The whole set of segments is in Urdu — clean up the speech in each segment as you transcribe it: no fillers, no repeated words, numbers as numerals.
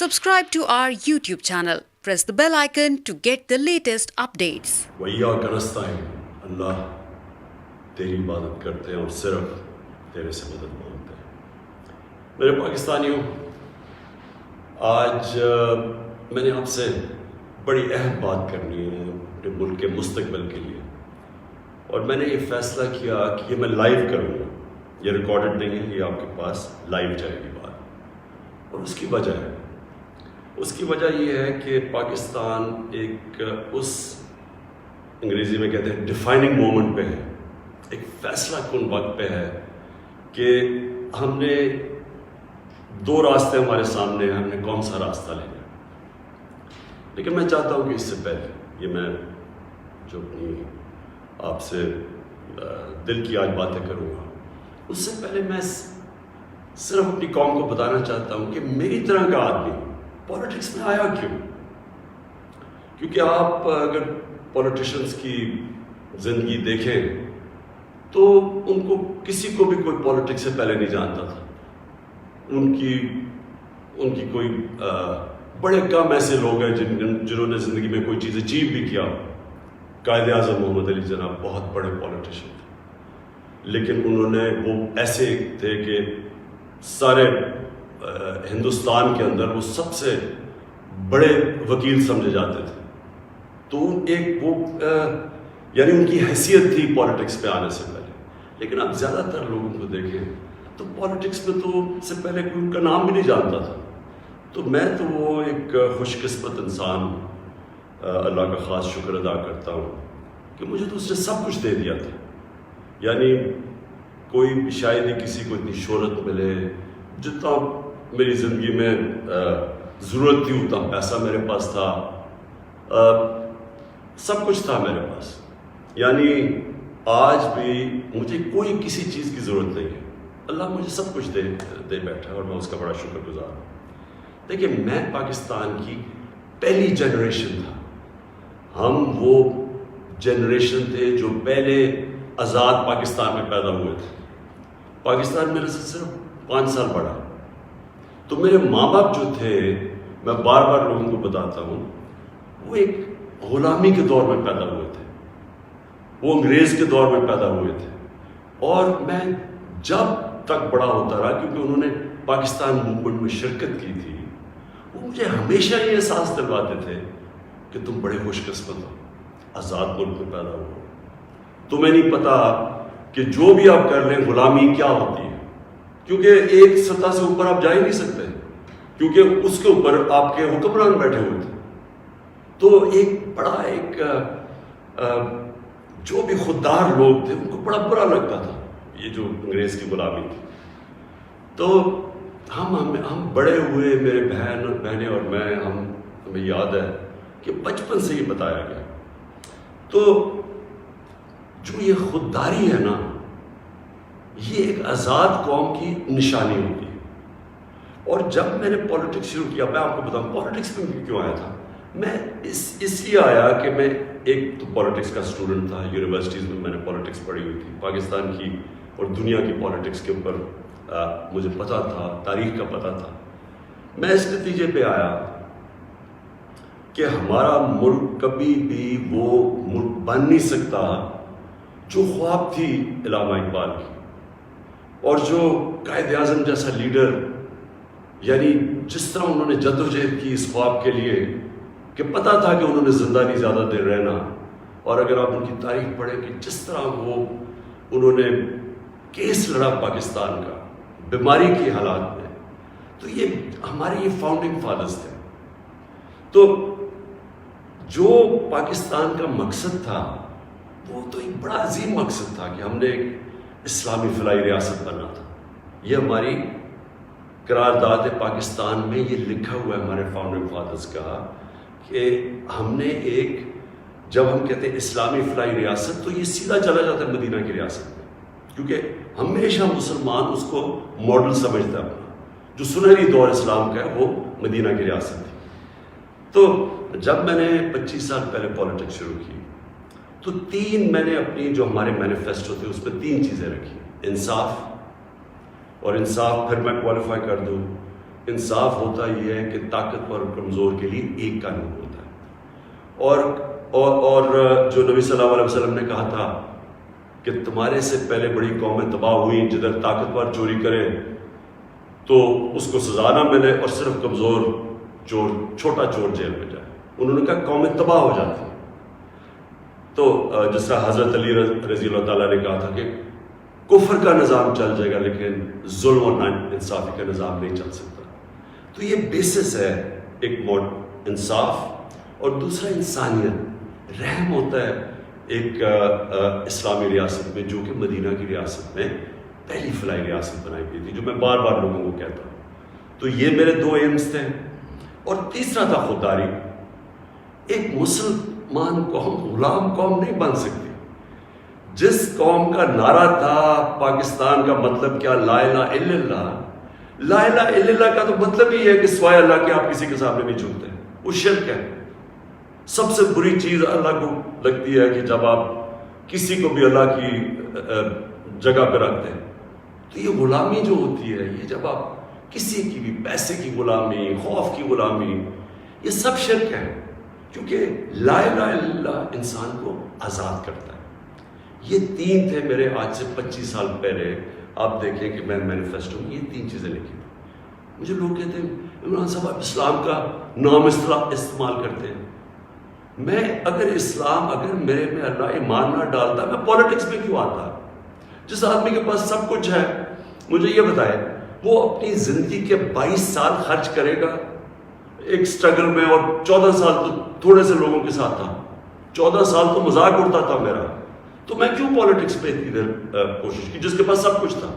Subscribe to our YouTube channel. Press the bell icon to get the latest updates. وَإِيَّاكَ نَسْتَعِينُ اللہ تیری عبادت کرتے ہیں اور صرف تیرے سے مدد مانگتے ہیں۔ میرے پاکستانیوں، آج میں نے آپ سے بڑی اہم بات کرنی ہے اپنے ملک کے مستقبل کے لیے، اور میں نے یہ فیصلہ کیا کہ یہ میں لائیو کروں گا۔ یہ ریکارڈڈ نہیں ہے، یہ آپ کے پاس لائیو جائے گی بات، اور اس کی وجہ یہ ہے کہ پاکستان ایک اس انگریزی میں کہتے ہیں ڈیفائننگ مومنٹ پہ ہے، ایک فیصلہ کن وقت پہ ہے کہ ہم نے دو راستے ہمارے سامنے ہیں، ہم نے کون سا راستہ لینا ہے۔ لیکن میں چاہتا ہوں کہ اس سے پہلے یہ میں جو اپنی آپ سے دل کی آج باتیں کروں گا، اس سے پہلے میں صرف اپنی قوم کو بتانا چاہتا ہوں کہ میری طرح کا آدمی پولیٹکس میں آیا کیوں؟ کیونکہ آپ اگر پولیٹیشنز کی زندگی دیکھیں تو ان کو کسی کو بھی کوئی پولیٹکس سے پہلے نہیں جانتا تھا۔ ان کی کوئی بڑے کم ایسے لوگ ہیں جنہوں نے زندگی میں کوئی چیز اچیو بھی کیا۔ قائد اعظم محمد علی جناح بہت بڑے پولیٹیشین تھے، لیکن انہوں نے وہ ایسے تھے کہ سارے ہندوستان کے اندر وہ سب سے بڑے وکیل سمجھے جاتے تھے۔ تو ایک وہ یعنی ان کی حیثیت تھی پولیٹکس پہ آنے سے پہلے۔ لیکن آپ زیادہ تر لوگوں کو دیکھیں تو پولیٹکس میں تو سے پہلے کوئی ان کا نام بھی نہیں جانتا تھا۔ تو میں تو وہ ایک خوش قسمت انسان اللہ کا خاص شکر ادا کرتا ہوں کہ مجھے تو اس نے سب کچھ دے دیا تھا۔ یعنی کوئی شاید ہی کسی کو اتنی شہرت ملے، جتنا میری زندگی میں ضرورت تھی اتنا پیسہ میرے پاس تھا، سب کچھ تھا میرے پاس۔ یعنی آج بھی مجھے کوئی کسی چیز کی ضرورت نہیں ہے، اللہ مجھے سب کچھ دے بیٹھا اور میں اس کا بڑا شکر گزار ہوں۔ دیکھیے، میں پاکستان کی پہلی جنریشن تھا۔ ہم وہ جنریشن تھے جو پہلے آزاد پاکستان میں پیدا ہوئے تھے۔ پاکستان میرے سے صرف 5 سال بڑا، تو میرے ماں باپ جو تھے، میں بار بار لوگوں کو بتاتا ہوں، وہ ایک غلامی کے دور میں پیدا ہوئے تھے، وہ انگریز کے دور میں پیدا ہوئے تھے۔ اور میں جب تک بڑا ہوتا رہا، کیونکہ انہوں نے پاکستان موومنٹ میں شرکت کی تھی، وہ مجھے ہمیشہ یہ احساس دلواتے تھے کہ تم بڑے خوش قسمت ہو، آزاد ملک میں پیدا ہو۔ تمہیں نہیں پتا کہ جو بھی آپ کر لیں غلامی کیا ہوتی ہے، کیونکہ ایک سطح سے اوپر آپ جا ہی نہیں سکتے، کیونکہ اس کے اوپر آپ کے حکمران بیٹھے ہوئے تھے۔ تو ایک بڑا جو بھی خوددار لوگ تھے ان کو بڑا برا لگتا تھا یہ جو انگریز کی غلامی تھی۔ تو ہم بڑے ہوئے، میرے بہنیں اور میں، ہمیں یاد ہے کہ بچپن سے یہ بتایا گیا۔ تو جو یہ خودداری ہے نا، یہ ایک آزاد قوم کی نشانی ہوتی ہے۔ اور جب میں نے پولیٹکس شروع کیا، میں آپ کو بتاؤں پولیٹکس میں کیوں آیا تھا۔ میں اس لیے آیا کہ میں ایک تو پولیٹکس کا اسٹوڈنٹ تھا، یونیورسٹیز میں نے پولیٹکس پڑھی ہوئی تھی، پاکستان کی اور دنیا کی پولیٹکس کے اوپر مجھے پتہ تھا، تاریخ کا پتہ تھا۔ میں اس نتیجے پہ آیا کہ ہمارا ملک کبھی بھی وہ ملک بن نہیں سکتا جو خواب تھی علامہ اقبال کی، اور جو قائد اعظم جیسا لیڈر، یعنی جس طرح انہوں نے جدوجہد کی اس خواب کے لیے کہ پتہ تھا کہ انہوں نے زندہ نہیں زیادہ دیر رہنا، اور اگر آپ ان کی تاریخ پڑھیں کہ جس طرح انہوں نے کیس لڑا پاکستان کا بیماری کی حالات میں، تو یہ ہمارے یہ فاؤنڈنگ فادرز تھے۔ تو جو پاکستان کا مقصد تھا وہ تو ایک بڑا عظیم مقصد تھا کہ ہم نے ایک اسلامی فلاحی ریاست بننا تھا۔ یہ ہماری قرارداد پاکستان میں یہ لکھا ہوا ہے ہمارے فاؤنڈنگ فادرز کا کہ ہم نے جب ہم کہتے ہیں اسلامی فلاحی ریاست، تو یہ سیدھا چلا جاتا ہے مدینہ کی ریاست میں، کیونکہ ہمیشہ مسلمان اس کو ماڈل سمجھتا ہے اپنا۔ جو سنہری دور اسلام کا ہے وہ مدینہ کی ریاست تھی۔ تو جب میں نے 25 سال پہلے پولیٹکس شروع کی تو میں نے اپنی جو ہمارے مینیفیسٹو تھے اس پہ 3 چیزیں رکھی: انصاف، اور انصاف پھر میں کوالیفائی کر دوں انصاف ہوتا یہ ہے کہ طاقتور اور کمزور کے لیے ایک قانون ہوتا ہے. اور جو نبی صلی اللہ علیہ وسلم نے کہا تھا کہ تمہارے سے پہلے بڑی قومیں تباہ ہوئیں، جدھر طاقتور چوری کرے تو اس کو سزا نہ ملے اور صرف کمزور چور، چھوٹا چور جیل میں جائے. انہوں نے کہا قومیں تباہ ہو جاتی ہیں. تو جس طرح حضرت علی رضی اللہ تعالیٰ نے کہا تھا کہ کفر کا نظام چل جائے گا لیکن ظلم اور ناانصافی کا نظام نہیں چل سکتا. تو یہ بیسس ہے ایک انصاف، اور دوسرا انسانیت، رحم ہوتا ہے. ایک اسلامی ریاست میں جو کہ مدینہ کی ریاست میں پہلی فلاحی ریاست بنائی گئی تھی، جو میں بار بار لوگوں کو کہتا ہوں. تو یہ میرے 2 ایمز تھے. اور تیسرا تھا خودداری. ایک مسلمان قوم غلام قوم نہیں بن سکتی. جس قوم کا نعرہ تھا پاکستان کا مطلب کیا، لا الہ الا اللہ. لا الہ الا اللہ کا تو مطلب ہی ہے کہ سوائے اللہ کے آپ کسی کے سامنے نہیں جھکتے. وہ شرک ہے. سب سے بری چیز اللہ کو لگتی ہے کہ جب آپ کسی کو بھی اللہ کی جگہ پہ رکھتے ہیں. تو یہ غلامی جو ہوتی ہے، یہ جب آپ کسی کی بھی پیسے کی غلامی، خوف کی غلامی، یہ سب شرک ہے. کیونکہ لا الہ الا اللہ انسان کو آزاد کرتا ہے. یہ 3 تھے میرے آج سے 25 سال پہلے. آپ دیکھیں کہ میں مینیفیسٹو میں یہ 3 چیزیں لکھی. مجھے لوگ کہتے ہیں عمران صاحب آپ اسلام کا نام استعمال کرتے ہیں. میں اگر میرے میں اللہ ایمان نہ ڈالتا، میں پولیٹکس میں کیوں آتا؟ جس آدمی کے پاس سب کچھ ہے، مجھے یہ بتائے وہ اپنی زندگی کے 22 سال خرچ کرے گا ایک سٹرگل میں، اور 14 سال تو تھوڑے سے لوگوں کے ساتھ تھا، 14 سال تو مذاق اڑتا تھا میرا. تو میں کیوں پولیٹکس پہ اتنی دیر کوشش کی جس کے پاس سب کچھ تھا؟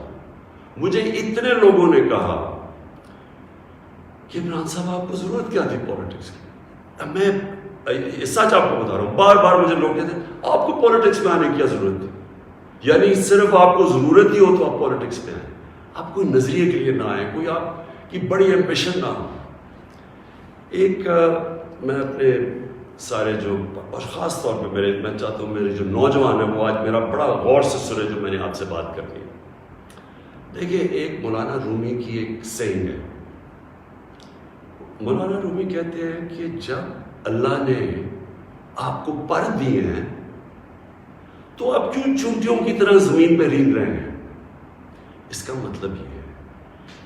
مجھے اتنے لوگوں نے کہا کہ عمران صاحب آپ کو ضرورت کیا تھی پولیٹکس کی؟ میں سچ آپ کو بتا رہا ہوں، بار بار مجھے لوگ کہتے ہیں آپ کو پولیٹکس میں آنے کی کیا ضرورت تھی؟ یعنی صرف آپ کو ضرورت ہی ہو تو آپ پولیٹکس میں آئیں، آپ کوئی نظریے کے لیے نہ آئیں، کوئی آپ کی بڑی ایمبیشن نہ ہو. ایک میں اپنے سارے جو، اور خاص طور پہ میں چاہتا ہوں میرے جو نوجوان ہیں وہ آج میرا بڑا غور سے سنے جو میں نے آپ سے بات کرنی ہے. دیکھیے ایک مولانا رومی کی ایک سینگ ہے. مولانا رومی کہتے ہیں کہ جب اللہ نے آپ کو پر دیے ہیں تو آپ کیوں چونٹیوں کی طرح زمین پہ رینگ رہے ہیں؟ اس کا مطلب یہ ہے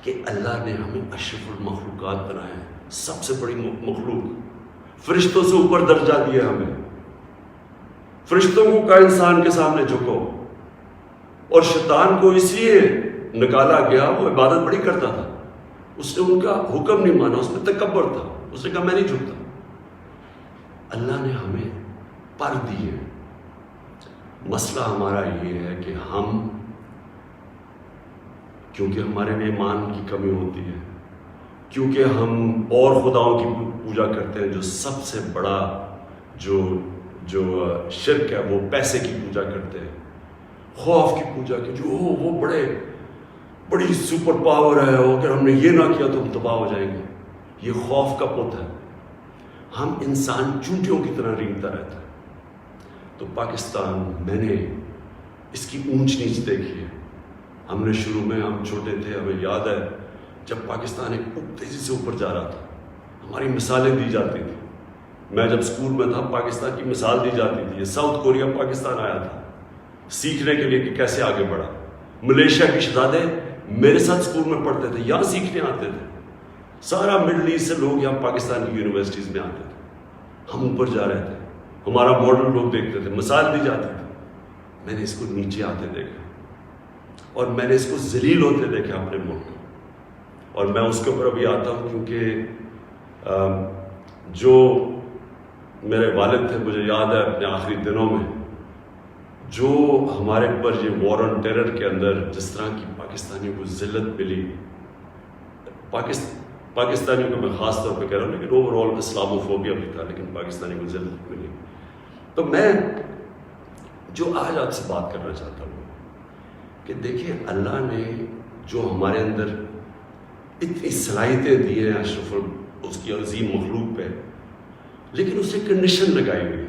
کہ اللہ نے ہمیں اشرف المخلوقات بنائے ہیں، سب سے بڑی مخلوق. فرشتوں سے اوپر درجہ دیا ہمیں. فرشتوں کو کا انسان کے سامنے جھکو. اور شیطان کو اس لیے نکالا گیا، وہ عبادت بڑی کرتا تھا، اس نے ان کا حکم نہیں مانا، اس میں تکبر تھا، اس نے کہا میں نہیں جھکتا. اللہ نے ہمیں پر دیے. مسئلہ ہمارا یہ ہے کہ ہم، کیونکہ ہمارے میں ایمان کی کمی ہوتی ہے، کیونکہ ہم اور خداؤں کی پوجا کرتے ہیں، جو سب سے بڑا جو شرک ہے وہ پیسے کی پوجا کرتے ہیں، خوف کی پوجا کی، جو وہ بڑی سپر پاور ہے، اگر ہم نے یہ نہ کیا تو ہم تباہ ہو جائیں گے. یہ خوف کا پت ہے. ہم انسان چونٹیوں کی طرح رینگتا رہتا ہے. تو پاکستان، میں نے اس کی اونچ نیچ دیکھی ہے. ہم نے شروع میں، ہم چھوٹے تھے، ہمیں یاد ہے جب پاکستان ایک تیزی سے اوپر جا رہا تھا، ہماری مثالیں دی جاتی تھیں. میں جب اسکول میں تھا پاکستان کی مثال دی جاتی تھی. ساؤتھ کوریا پاکستان آیا تھا سیکھنے کے لیے کہ کیسے آگے بڑھا. ملیشیا کے شہزادے میرے ساتھ اسکول میں پڑھتے تھے، یہاں سیکھنے آتے تھے. سارا مڈل ایسٹ سے لوگ یہاں پاکستان کی یونیورسٹیز میں آتے تھے. ہم اوپر جا رہے تھے، ہمارا ماڈل لوگ دیکھتے تھے، مثال دی جاتی تھی. میں نے اس کو نیچے آتے دیکھا اور میں نے اس کو ذلیل ہوتے دیکھا اپنے ملک میں. اور میں اس کے اوپر ابھی آتا ہوں کیونکہ جو میرے والد تھے، مجھے یاد ہے اپنے آخری دنوں میں جو ہمارے پر یہ وار آن ٹیرر کے اندر جس طرح کی پاکستانیوں کو ذلت ملی، پاکستانیوں کو میں خاص طور پہ کہہ رہا ہوں، لیکن اوور آل اسلاموفوبیا بھی تھا، لیکن پاکستانیوں کو ذلت ملی. تو میں جو آج آپ سے بات کرنا چاہتا ہوں کہ دیکھیں اللہ نے جو ہمارے اندر اتنی صلاحیتیں دی ہیں اشرف اس کی عظیم مخلوق پہ، لیکن اس نے کنڈیشن لگائی ہوئی ہے.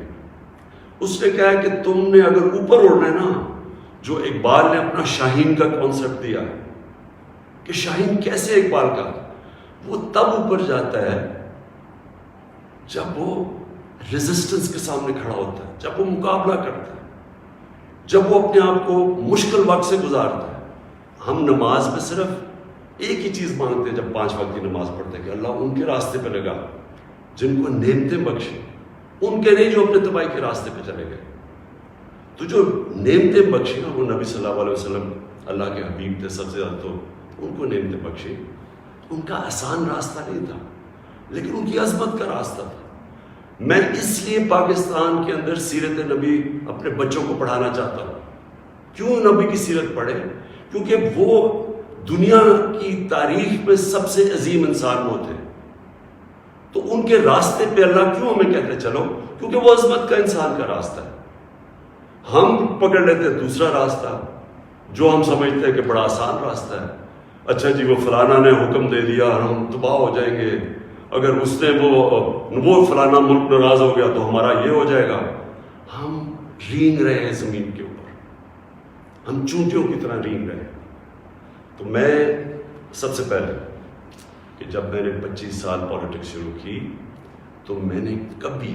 اس نے کہا کہ تم نے اگر اوپر اڑنا ہے نا، جو اقبال نے اپنا شاہین کا کانسیپٹ دیا ہے کہ شاہین کیسے اقبال کا، وہ تب اوپر جاتا ہے جب وہ ریزسٹنس کے سامنے کھڑا ہوتا ہے, جب وہ مقابلہ کرتا ہے, جب وہ اپنے آپ کو مشکل وقت سے گزارتا ہے. ہم نماز میں صرف ایک ہی چیز مانگتے ہیں جب 5 وقت کی نماز پڑھتے ہیں کہ اللہ ان کے راستے پہ لگا جن کو نعمتیں بخشیں, ان کے نہیں جو اپنے تباہی کے راستے پہ چلے گئے. تو جو نعمتیں بخشیں وہ نبی صلی اللہ علیہ وسلم اللہ کے حبیب تھے سب سے زیادہ, تو ان کو نعمتیں بخشیں. ان کا آسان راستہ نہیں تھا لیکن ان کی عظمت کا راستہ تھا. میں اس لیے پاکستان کے اندر سیرت نبی اپنے بچوں کو پڑھانا چاہتا ہوں. کیوں نبی کی سیرت پڑھے؟ کیونکہ وہ دنیا کی تاریخ میں سب سے عظیم انسان وہ تھے. تو ان کے راستے پہ اللہ کیوں ہمیں کہتے چلو؟ کیونکہ وہ عظمت کا انسان کا راستہ ہے. ہم پکڑ لیتے ہیں دوسرا راستہ جو ہم سمجھتے ہیں کہ بڑا آسان راستہ ہے. اچھا جی وہ فلانا نے حکم دے دیا اور ہم تباہ ہو جائیں گے, اگر اس نے وہ فلانا ملک ناراض ہو گیا تو ہمارا یہ ہو جائے گا. ہم رینگ رہے ہیں زمین کے اوپر, ہم چونٹیوں کی طرح رینگ رہے ہیں. تو میں سب سے پہلے کہ جب میں نے 25 سال پالیٹکس شروع کی تو میں نے کبھی,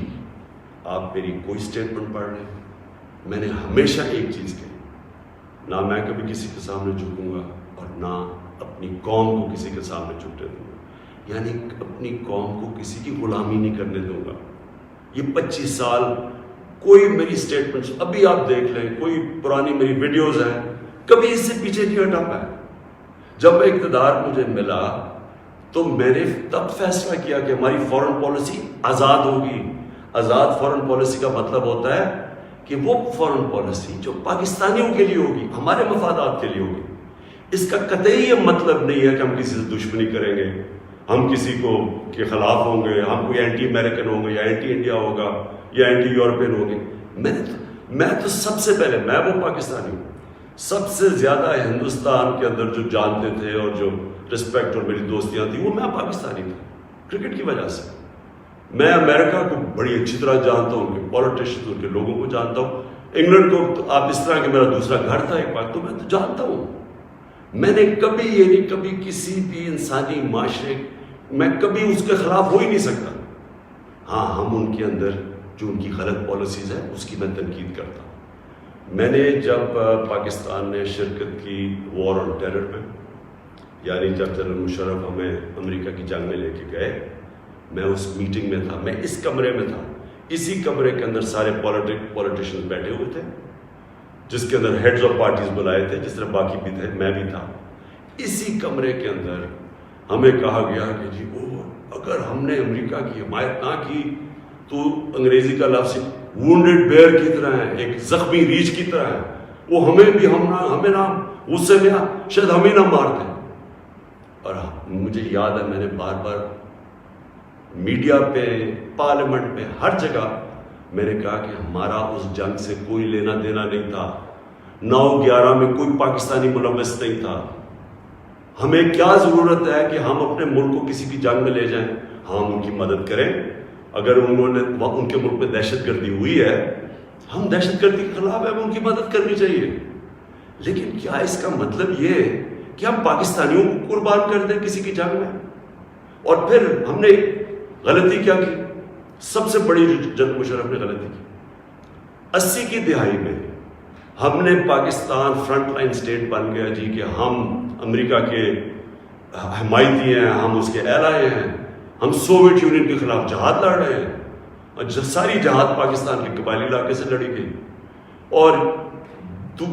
آپ میری کوئی اسٹیٹمنٹ پڑھ لیں, میں نے ہمیشہ ایک چیز کہی, نہ میں کبھی کسی کے سامنے جھکوں گا اور نہ اپنی قوم کو کسی کے سامنے جھکنے دوں گا. یعنی اپنی قوم کو کسی کی غلامی نہیں کرنے دوں گا. یہ 25 سال کوئی میری اسٹیٹمنٹس ابھی آپ دیکھ لیں, کوئی پرانی میری ویڈیوز ہیں, کبھی اس سے پیچھے نہیں ہٹا پایا. جب اقتدار مجھے ملا تو میں نے تب فیصلہ کیا کہ ہماری فارن پالیسی آزاد ہوگی. آزاد فارن پالیسی کا مطلب ہوتا ہے کہ وہ فارن پالیسی جو پاکستانیوں کے لیے ہوگی, ہمارے مفادات کے لیے ہوگی. اس کا قطعی یہ مطلب نہیں ہے کہ ہم کسی سے دشمنی کریں گے, ہم کسی کو کے خلاف ہوں گے, ہم کوئی اینٹی امریکن ہوں گے یا اینٹی انڈیا ہوگا یا اینٹی یورپین ہوں گے. میں تو سب سے پہلے میں وہ پاکستانی ہوں. سب سے زیادہ ہندوستان کے اندر جو جانتے تھے اور جو رسپیکٹ اور میری دوستیاں تھیں وہ میں پاکستانی تھا, کرکٹ کی وجہ سے. میں امریکہ کو بڑی اچھی طرح جانتا ہوں, کہ پولیٹیشین ان کے لوگوں کو جانتا ہوں. انگلینڈ کو تو آپ اس طرح کہ میرا دوسرا گھر تھا ایک بار, تو میں تو جانتا ہوں. میں نے کبھی یہ نہیں, کبھی کسی بھی انسانی معاشرے میں کبھی اس کے خلاف ہو ہی نہیں سکتا. ہاں ہم ان کے اندر جو ان کی غلط پالیسیز ہیں اس کی میں تنقید کرتا ہوں. میں نے جب پاکستان نے شرکت کی وار آن ٹیرر میں, یعنی جب جنرل مشرف ہمیں امریکہ کی جنگ میں لے کے گئے, میں اس میٹنگ میں تھا, میں اس کمرے میں تھا. اسی کمرے کے اندر سارے پولیٹیشین بیٹھے ہوئے تھے, جس کے اندر ہیڈز آف پارٹیز بلائے تھے, جس طرح باقی بھی تھے, میں بھی تھا. اسی کمرے کے اندر ہمیں کہا گیا کہ جی اگر ہم نے امریکہ کی حمایت نہ کی تو انگریزی کا لفظ وونڈڈ بیئر کی طرح ہے, ایک زخمی ریچھ کی طرح ہے, وہ ہمیں نہ غصے میں شاید ہمیں نہ مار دیں. اور مجھے یاد ہے میں نے بار بار میڈیا پہ, پارلیمنٹ میں, ہر جگہ میں نے کہا کہ ہمارا اس جنگ سے کوئی لینا دینا نہیں تھا. 9/11 میں کوئی پاکستانی ملوث نہیں تھا. ہمیں کیا ضرورت ہے کہ ہم اپنے ملک کو کسی کی جنگ میں لے جائیں؟ ہم ان کی مدد کریں. اگر انہوں نے ان کے ملک میں دہشت گردی ہوئی ہے, ہم دہشت گردی کے خلاف ہیں, ہمیں ان کی مدد کرنی چاہیے. لیکن کیا اس کا مطلب یہ ہے کہ ہم پاکستانیوں کو قربان کر دیں کسی کی جنگ میں؟ اور پھر ہم نے غلطی کیا کی, سب سے بڑی جو جنرل مشرف نے غلطی کی, 80 کی دہائی میں ہم نے پاکستان فرنٹ لائن اسٹیٹ بن گیا جی کہ ہم امریکہ کے حمایتی ہیں, ہم اس کے ایلائے ہیں, ہم سوویت یونین کے خلاف جہاد لڑ رہے ہیں. اور ساری جہاد پاکستان کے قبائلی علاقے سے لڑی گئی, اور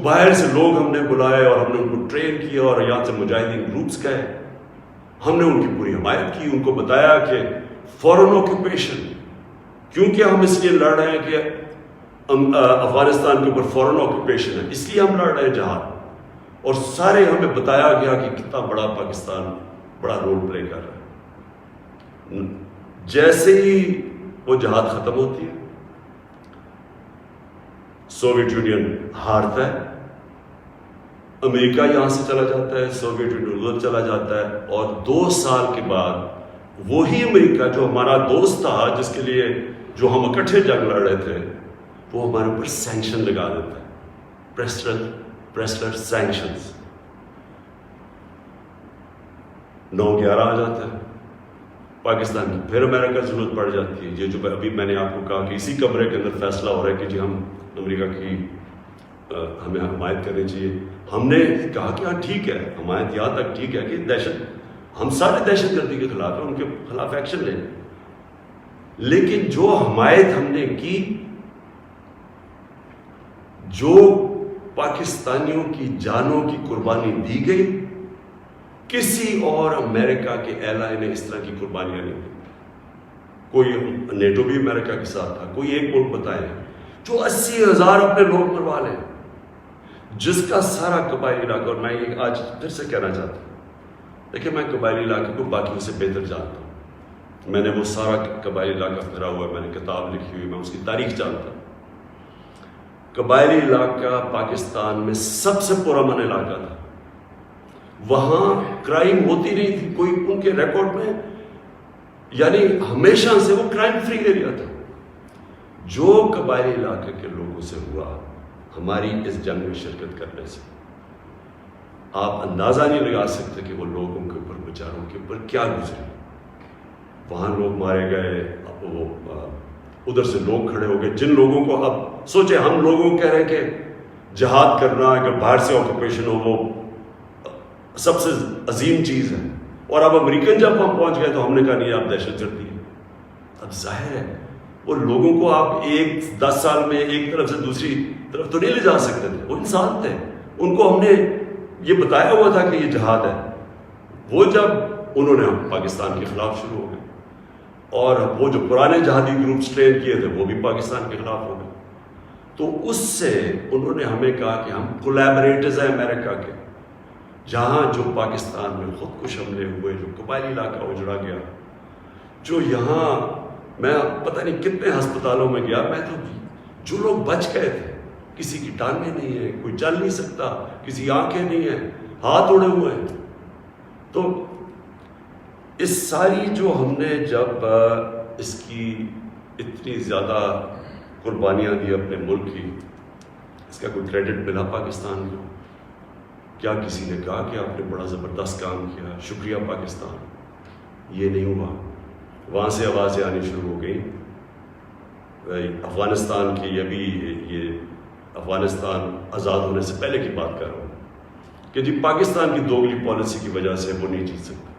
باہر سے لوگ ہم نے بلائے اور ہم نے ان کو ٹرین کیا, اور یہاں سے مجاہدین گروپس گئے, ہم نے ان کی پوری حمایت کی. ان کو بتایا کہ فورن آکوپیشن, کیونکہ ہم اس لیے لڑ رہے ہیں کہ افغانستان کے اوپر فورن آکوپیشن ہے, اس لیے ہم لڑ رہے ہیں جہاد. اور سارے ہمیں بتایا گیا کہ کتنا بڑا پاکستان بڑا رول پلے کر رہا ہے. جیسے ہی وہ جہاد ختم ہوتی ہے, سوویت یونین ہارتا ہے, امریکہ یہاں سے چلا جاتا ہے, سوویت یونین ادھر چلا جاتا ہے, اور 2 سال کے بعد وہی امریکہ جو ہمارا دوست تھا, جس کے لیے جو ہم اکٹھے جنگ لڑ رہے تھے, وہ ہمارے اوپر سینکشن لگا دیتا ہے, پریسلر سینکشنز. 9/11 آ جاتا ہے, پاکستان کی، پھر امریکہ کی ضرورت پڑ جاتی ہے. یہ جو ابھی میں نے آپ کو کہا کہ اسی کمرے کے اندر فیصلہ ہو رہا ہے کہ جی ہم امریکہ کی ہمیں حمایت کرنی چاہیے. ہم نے کہا کہ ہاں ٹھیک ہے، حمایت یہاں تک ٹھیک ہے کہ ہم سارے دہشت گردی کے خلاف ہیں، ان کے خلاف ایکشن لیں، لیکن جو حمایت ہم نے کی، جو پاکستانیوں کی جانوں کی قربانی دی گئی، کسی اور امریکہ کے ایلائی نے اس طرح کی قربانیاں نہیں دی. کوئی نیٹو بھی امریکہ کے ساتھ تھا، کوئی ایک ملک بتائے جو 80,000 اپنے لوگ مروا لیں، جس کا سارا قبائلی علاقہ، اور میں یہ آج پھر سے کہنا چاہتا ہوں، دیکھیں میں قبائلی علاقے کو باقیوں سے بہتر جانتا ہوں. میں نے وہ سارا قبائلی علاقہ پھرا ہوا ہے، میں نے کتاب لکھی ہوئی، میں اس کی تاریخ جانتا ہوں. قبائلی علاقہ پاکستان میں سب سے پرامن علاقہ تھا. وہاں کرائم ہوتی نہیں تھی، کوئی ان کے ریکارڈ میں، یعنی ہمیشہ سے وہ کرائم فری ایریا تھا. جو قبائلی علاقے کے لوگوں سے ہوا ہماری اس جنگ میں شرکت کرنے سے، آپ اندازہ نہیں لگا سکتے کہ وہ لوگوں کے اوپر، بیچاروں کے اوپر کیا گزرے. وہاں لوگ مارے گئے، وہ ادھر سے لوگ کھڑے ہو گئے جن لوگوں کو، اب سوچے ہم لوگوں کو کہہ رہے ہیں کہ جہاد کرنا، اگر باہر سے آکوپیشن ہو وہ سب سے عظیم چیز ہے، اور اب امریکن جب ہم پہنچ گئے تو ہم نے کہا نہیں آپ دہشت گردی ہے. اب ظاہر ہے وہ لوگوں کو آپ 10 سال میں ایک طرف سے دوسری طرف تو نہیں لے جا سکتے تھے، وہ انسان تھے، ان کو ہم نے یہ بتایا ہوا تھا کہ یہ جہاد ہے. وہ جب انہوں نے پاکستان کے خلاف شروع ہو گئے، اور وہ جو پرانے جہادی گروپس ٹرین کیے تھے وہ بھی پاکستان کے خلاف ہو گئے. تو اس سے انہوں نے ہمیں کہا کہ ہم کولیبریٹرز ہیں امریکہ کے. جہاں جو پاکستان میں خود کش حملے ہوئے، جو قبائلی علاقہ اجڑا گیا، جو یہاں میں پتہ نہیں کتنے ہسپتالوں میں گیا، میں تو جو لوگ بچ گئے تھے، کسی کی ٹانگیں نہیں ہیں، کوئی چل نہیں سکتا، کسی آنکھیں نہیں ہیں، ہاتھ اڑے ہوئے ہیں. تو اس ساری جو ہم نے جب اس کی اتنی زیادہ قربانیاں دی اپنے ملک کی، اس کا کوئی کریڈٹ ملا پاکستان کو؟ کیا کسی نے کہا کہ آپ نے بڑا زبردست کام کیا، شکریہ پاکستان؟ یہ نہیں ہوا. وہاں سے آوازیں آنی شروع ہو گئی. افغانستان کی، یہ افغانستان آزاد ہونے سے پہلے کی بات کر رہا ہوں، کہ جی پاکستان کی دوگلی پالیسی کی وجہ سے وہ نہیں جیت سکتے.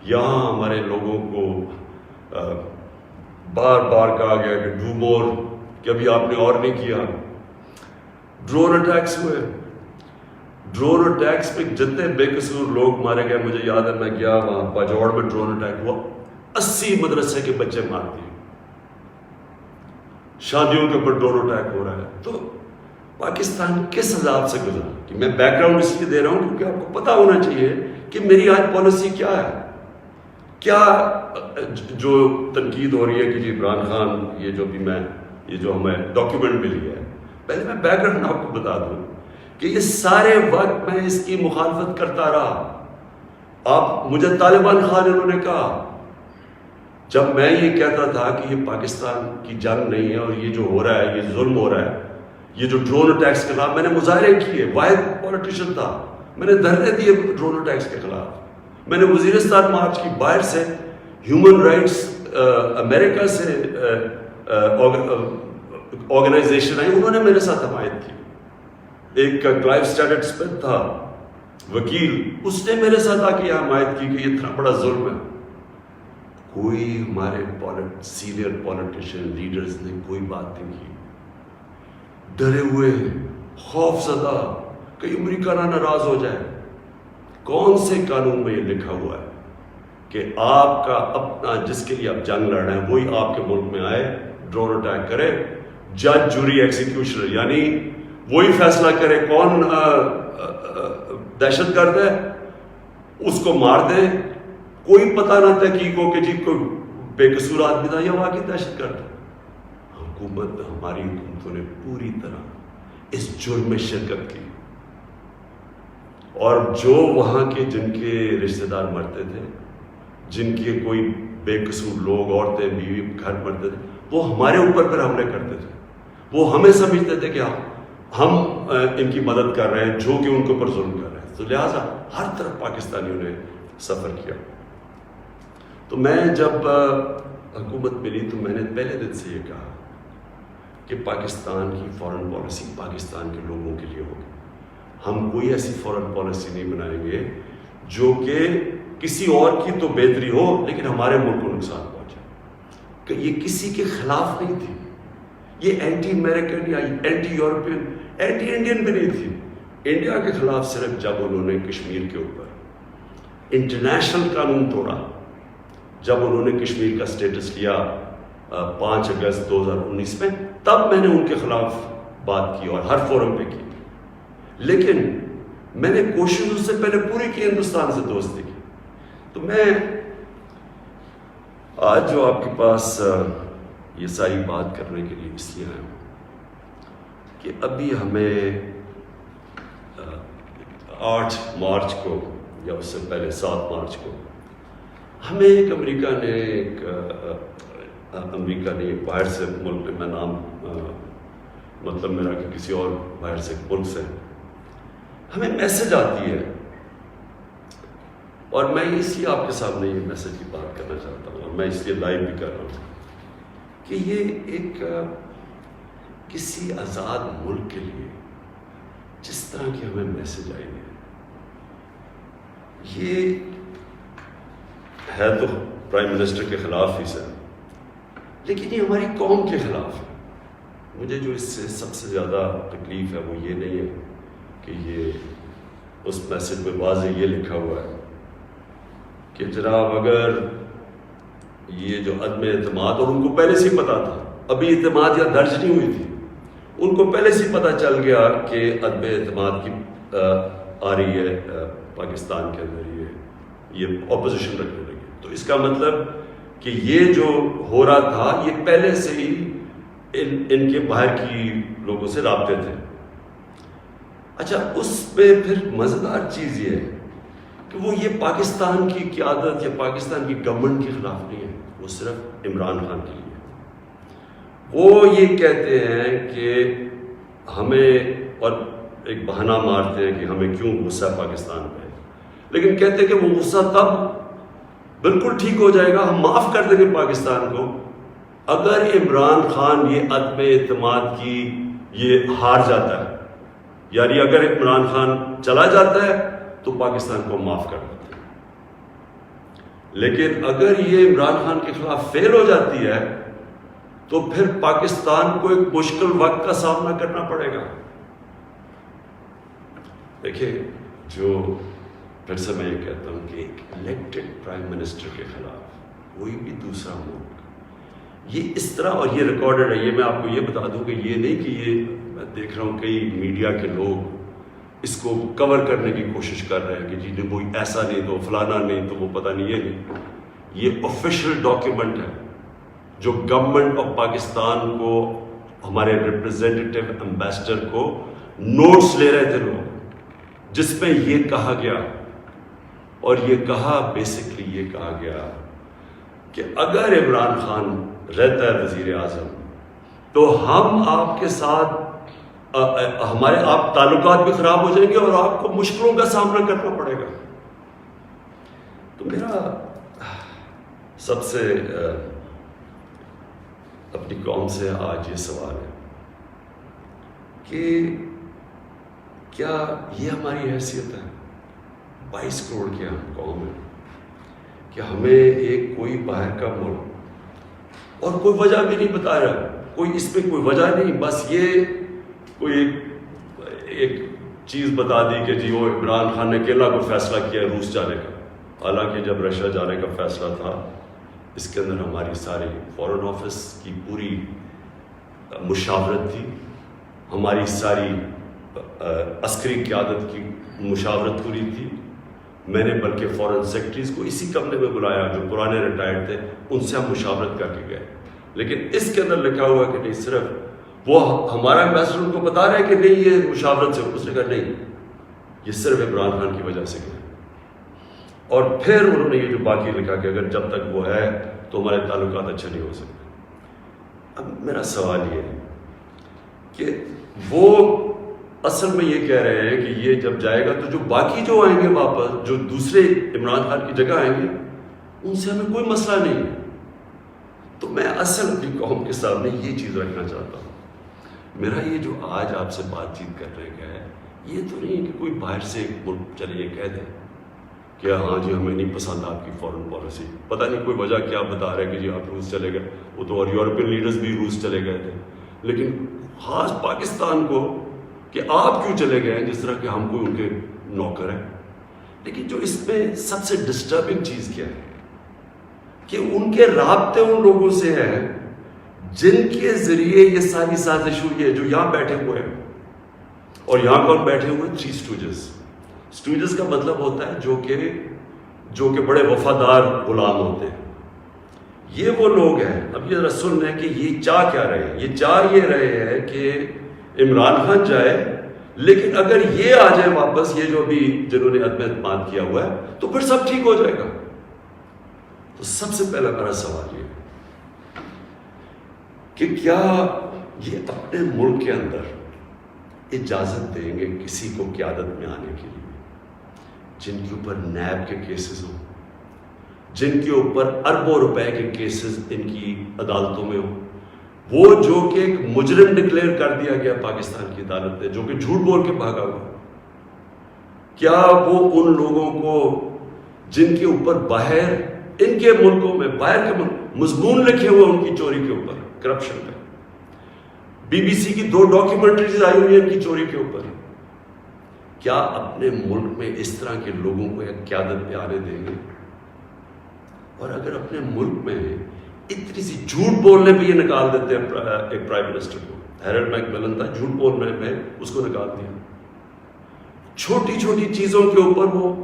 یہاں ہمارے لوگوں کو بار بار کہا گیا کہ ڈو مور، کہ ابھی آپ نے اور نہیں کیا. ڈرون اٹیکس ہوئے، ڈرون اٹیکس پہ جتنے بے قصور لوگ مارے گئے. مجھے یاد ہے میں گیا وہاں باجوڑ میں ڈرون اٹیک ہوا، 80 مدرسے کے بچے مار دیے. شادیوں کے اوپر ڈرون اٹیک ہو رہا ہے. تو پاکستان کس عذاب سے گزرا؟ کہ میں بیک گراؤنڈ اس لیے دے رہا ہوں کیونکہ آپ کو پتا ہونا چاہیے کہ میری آج پالیسی کیا ہے. کیا جو تنقید ہو رہی ہے کہ جی عمران خان، یہ جو ہمیں ڈاکیومنٹ ملی ہے، پہلے میں بیک گراؤنڈ آپ کو بتا دوں کہ یہ سارے وقت میں اس کی مخالفت کرتا رہا. آپ مجھے طالبان خان انہوں نے کہا، جب میں یہ کہتا تھا کہ یہ پاکستان کی جنگ نہیں ہے اور یہ جو ہو رہا ہے یہ ظلم ہو رہا ہے، یہ جو ڈرون اٹیکس کے خلاف میں نے مظاہرے کیے، واحد پولیٹیشین تھا، میں نے دھرنے دیے ڈرون اٹیکس کے خلاف. میں نے وزیرستان مارچ کی، باہر سے ہیومن رائٹس امریکہ سے آرگنائزیشن آئی، انہوں نے میرے ساتھ حمایت کی. ایک کلائیو اسٹیٹٹ اسمتھ تھا وکیل، اس نے میرے ساتھ آ کے حمایت کی کہ یہ اتنا بڑا ظلم ہے. کوئی ہمارے سینئر پولیٹیشین لیڈرز نے کوئی بات نہیں کی. ڈرے ہوئے، خوف زدہ، کہ امریکہ نہ ناراض ہو جائے. کون سے قانون میں یہ لکھا ہوا ہے کہ آپ کا اپنا جس کے لیے آپ جنگ لڑ رہے ہیں وہی آپ کے ملک میں آئے، ڈرون اٹیک کرے، جج جوری ایکزیکیوشنر، یعنی وہی فیصلہ کرے کون دہشت گرد ہے، اس کو مار دے، کوئی پتہ نہ تحقیق ہو کہ جی کوئی بے قصور آدمی تھا یا واقعی دہشت گرد ہے. ہماری حکومتوں نے پوری طرح اس جرم میں شرکت کی، اور جو وہاں کے جن کے رشتہ دار مرتے تھے، جن کے کوئی بے قصور لوگ، عورتیں، بیوی، گھر مرتے تھے، وہ ہمارے اوپر پھر حملے کرتے تھے. وہ ہمیں سمجھتے تھے کہ ہم ان کی مدد کر رہے ہیں جو کہ ان کے اوپر ظلم کر رہے ہیں. تو لہٰذا ہر طرف پاکستانیوں نے سفر کیا. تو میں جب حکومت ملی تو میں نے پہلے دن سے یہ کہا کہ پاکستان کی فارن پالیسی پاکستان کے لوگوں کے لیے ہوگی. ہم کوئی ایسی فارن پالیسی نہیں بنائیں گے جو کہ کسی اور کی تو بہتری ہو لیکن ہمارے ملک کو نقصان پہنچے. کہ یہ کسی کے خلاف نہیں تھی, یہ اینٹی امریکن یا اینٹی یورپین اینٹی انڈین بھی نہیں تھی. انڈیا کے خلاف صرف جب انہوں نے کشمیر کے اوپر انٹرنیشنل قانون توڑا, جب انہوں نے کشمیر کا سٹیٹس لیا 5 اگست 2019 میں, تب میں نے ان کے خلاف بات کی اور ہر فورم پہ کی. لیکن میں نے کوشش اس سے پہلے پوری کی ہندوستان سے دوستی کی. تو میں آج جو آپ کے پاس یہ ساری بات کرنے کے لیے اس لیے آیا ہوں کہ ابھی ہمیں 8 مارچ کو یا اس سے پہلے 7 مارچ کو ہمیں ایک امریکہ نے باہر سے ملک میں نام مطلب میرا کہ کسی اور باہر سے ملک سے ہمیں میسج آتی ہے, اور میں اس لیے آپ کے سامنے یہ میسج کی بات کرنا چاہتا ہوں اور میں اس لیے لائیو بھی کر رہا ہوں کہ یہ ایک کسی آزاد ملک کے لیے جس طرح کی ہمیں میسج آئی ہے, یہ ہے تو پرائم منسٹر کے خلاف ہی سر, لیکن یہ ہماری قوم کے خلاف ہے. مجھے جو اس سے سب سے زیادہ تکلیف ہے وہ یہ نہیں ہے کہ یہ اس میسج میں واضح یہ لکھا ہوا ہے کہ جناب اگر یہ جو عدم اعتماد, اور ان کو پہلے سے ہی پتا تھا, ابھی اعتماد یا درج نہیں ہوئی تھی, ان کو پہلے سے ہی پتا چل گیا کہ عدم اعتماد کی آ رہی ہے پاکستان کے اندر, یہ اپوزیشن رکھنے لگی. تو اس کا مطلب کہ یہ جو ہو رہا تھا یہ پہلے سے ہی ان کے باہر کی لوگوں سے رابطے تھے. اچھا, اس پہ پھر مزیدار چیز یہ ہے کہ وہ یہ پاکستان کی قیادت یا پاکستان کی گورنمنٹ کے خلاف نہیں ہے, وہ صرف عمران خان کے لیے. وہ یہ کہتے ہیں کہ ہمیں, اور ایک بہانہ مارتے ہیں کہ ہمیں کیوں غصہ پاکستان پہ, لیکن کہتے ہیں کہ وہ غصہ تب بالکل ٹھیک ہو جائے گا, ہم معاف کر دیں گے پاکستان کو اگر عمران خان یہ عدم اعتماد کی یہ ہار جاتا ہے. یعنی اگر عمران خان چلا جاتا ہے تو پاکستان کو معاف کر دیتے ہیں, لیکن اگر یہ عمران خان کے خلاف فیل ہو جاتی ہے تو پھر پاکستان کو ایک مشکل وقت کا سامنا کرنا پڑے گا. دیکھیں, جو پھر سے میں یہ کہتا ہوں کہ ایک الیکٹڈ پرائم منسٹر کے خلاف کوئی بھی دوسرا ملک یہ اس طرح, اور یہ ریکارڈڈ ہے, یہ میں آپ کو یہ بتا دوں کہ یہ نہیں کہ یہ میں دیکھ رہا ہوں کئی میڈیا کے لوگ اس کو کور کرنے کی کوشش کر رہے ہیں کہ جی وہ ایسا نہیں تو فلانا نہیں تو وہ پتہ نہیں, یہ نہیں. یہ آفیشیل ڈاکیومنٹ ہے جو گورنمنٹ آف پاکستان کو, ہمارے ریپرزینٹیٹیو امبیسڈر کو نوٹس لے رہے تھے لوگ, جس میں یہ کہا گیا, اور یہ کہا بیسکلی یہ کہا گیا کہ اگر عمران خان رہتا ہے وزیر اعظم تو ہم آپ کے ساتھ ہمارے آپ تعلقات بھی خراب ہو جائیں گے اور آپ کو مشکلوں کا سامنا کرنا پڑے گا. تو میرا سب سے اپنی قوم سے آج یہ سوال ہے کہ کیا یہ ہماری حیثیت ہے, 22 کروڑ کی ہم قوم ہے, کہ ہمیں ایک کوئی باہر کا ملک, اور کوئی وجہ بھی نہیں بتا رہا, کوئی اس پہ کوئی وجہ نہیں, بس یہ کوئی ایک چیز بتا دی کہ جی وہ عمران خان نے اکیلا کوئی فیصلہ کیا ہے روس جانے کا, حالانکہ جب رشیا جانے کا فیصلہ تھا اس کے اندر ہماری ساری فارن آفس کی پوری مشاورت تھی, ہماری ساری عسکری قیادت کی مشاورت پوری تھی. میں نے بلکہ فارن سیکرٹریز کو اسی کمرے میں بلایا جو پرانے ریٹائرڈ تھے, ان سے ہم مشاورت کر کے گئے. لیکن اس کے اندر لکھا ہوا کہ نہیں, صرف وہ ہمارا امبیسڈر ان کو بتا رہے کہ نہیں یہ مشاورت سے, اس نے کہا نہیں یہ صرف عمران خان کی وجہ سے گئے. اور پھر انہوں نے یہ جو باقی لکھا کہ اگر جب تک وہ ہے تو ہمارے تعلقات اچھے نہیں ہو سکتے. اب میرا سوال یہ ہے کہ وہ اصل میں یہ کہہ رہے ہیں کہ یہ جب جائے گا تو جو باقی جو آئیں گے واپس, جو دوسرے عمران خان کی جگہ آئیں گے, ان سے ہمیں کوئی مسئلہ نہیں ہے. تو میں اصل اپنی قوم کے سامنے یہ چیز رکھنا چاہتا ہوں. میرا یہ جو آج آپ سے بات چیت کرنے کا ہے, یہ تو نہیں کہ کوئی باہر سے ایک ملک چلے یہ کہہ دے کہ ہاں جی ہمیں نہیں پسند آپ کی فارن پالیسی, پتہ نہیں کوئی وجہ کیا بتا رہے کہ جی آپ روس چلے گئے, وہ تو اور یورپین لیڈرز بھی روس چلے گئے تھے, لیکن خاص پاکستان کو کہ آپ کیوں چلے گئے ہیں, جس طرح کہ ہم کوئی ان کے نوکر ہیں. لیکن جو اس میں سب سے ڈسٹربنگ چیز کیا ہے کہ ان کے رابطے ان لوگوں سے ہیں جن کے ذریعے یہ ساری سازش ہوئی ہے, جو یہاں بیٹھے ہوئے ہیں. اور یہاں کون بیٹھے ہوئے ہیں؟ 3 اسٹوجز. اسٹوجز کا مطلب ہوتا ہے جو کہ بڑے وفادار غلام ہوتے ہیں. یہ وہ لوگ ہیں. اب یہ ذرا سن رہے ہیں کہ یہ چاہ کیا رہے ہیں. یہ چاہ یہ رہے ہیں کہ عمران خان جائے, لیکن اگر یہ آ جائے واپس, یہ جو بھی جنہوں نے عدم اعتماد کیا ہوا ہے, تو پھر سب ٹھیک ہو جائے گا. تو سب سے پہلا میرا سوال یہ کہ کیا یہ اپنے ملک کے اندر اجازت دیں گے کسی کو قیادت میں آنے کے لیے جن کے اوپر نیب کے کیسز ہوں, جن کے اوپر اربوں روپے کے کیسز ان کی عدالتوں میں ہوں, وہ جو کہ ایک مجرم ڈکلیئر کر دیا گیا پاکستان کی عدالت نے, جو کہ جھوٹ بول کے بھاگا ہوا. کیا وہ ان لوگوں کو جن کے اوپر باہر ان کے ملکوں میں باہر کے مضمون لکھے ہوئے ان کی چوری کے اوپر, کرپشن پہ, BBC کی 2 ڈاکیومنٹریز آئی ہوئی ہیں ان کی چوری کے اوپر, کیا اپنے ملک میں اس طرح کے لوگوں کو ایک قیادت پہ آنے دیں گے؟ اور اگر اپنے ملک میں اتنی سی جھوٹ بولنے پہ یہ نکال دیتے ہیں ایک پرائم منسٹر کو, ہیرلڈ میک ملن تھا, جھوٹ بولنے پہ اس کو نکال دیا. چھوٹی چھوٹی چیزوں کے اوپر وہ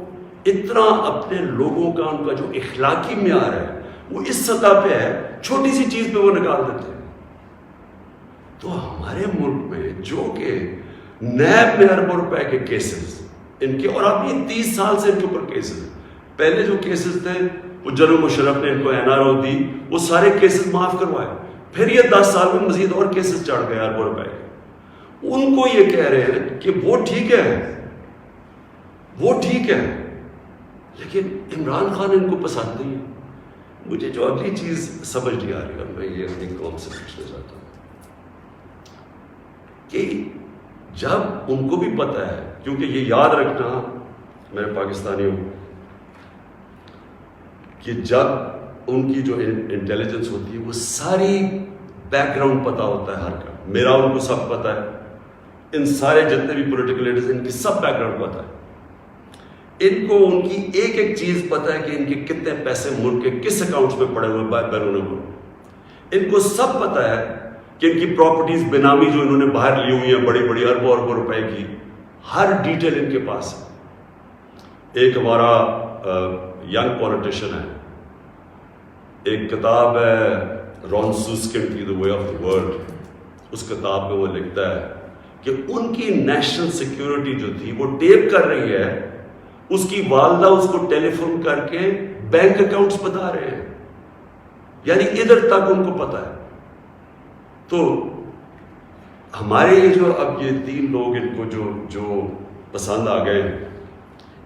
اتنا اپنے لوگوں کا ان کا جو اخلاقی معیار ہے وہ اس سطح پہ ہے, چھوٹی سی چیز پہ وہ نکال دیتے ہیں. تو ہمارے ملک میں جو کہ نیب میں اربوں روپے کے کیسز ان کے, اور اب یہ 30 سال سے ان کے اوپر کیسز ہیں. پہلے جو کیسز تھے وہ جنرل مشرف نے ان کو NRO دی, وہ سارے کیسز معاف کروائے. پھر یہ 10 سال میں مزید اور کیسز چڑھ گئے اربوں روپے کے. ان کو یہ کہہ رہے ہیں کہ وہ ٹھیک ہے, لیکن عمران خان ان کو پسند نہیں ہے. مجھے جو اگلی چیز سمجھ نہیں آ رہی ہے, میں یہ اپنی قوم سے پوچھنا چاہتا ہوں کہ جب ان کو بھی پتہ ہے, کیونکہ یہ یاد رکھنا میرے پاکستانیوں کہ جب ان کی جو انٹیلیجنس ہوتی ہے وہ ساری بیک گراؤنڈ پتہ ہوتا ہے ہر کا, میرا ان کو سب پتہ ہے, ان سارے جتنے بھی پولیٹیکل لیڈرز ان کی سب بیک گراؤنڈ پتہ ہے. ان کو ان کی ایک ایک چیز پتہ ہے کہ ان کے کتنے پیسے ملک کے کس اکاؤنٹس میں پڑے ہوئے بیرون ملک. ان کو سب پتہ ہے کہ ان کی پراپرٹیز بینامی جو انہوں نے باہر لی ہوئی ہیں بڑی بڑی اربوں روپے کی, ہر ڈیٹیل ان کے پاس ہے. ایک ہمارا ینگ پولیٹیشین ہے, ایک کتاب ہے رون سوسکن کی دی وے آف دی ورلڈ, اس کتاب میں وہ لکھتا ہے کہ ان کی نیشنل سیکیورٹی جو تھی وہ ٹیپ کر رہی ہے, اس کی والدہ اس کو ٹیلی فون کر کے بینک اکاؤنٹس بتا رہے ہیں, یعنی ادھر تک ان کو پتا ہے. تو ہمارے یہ جو اب یہ 3 لوگ ان کو جو پسند آ گئے,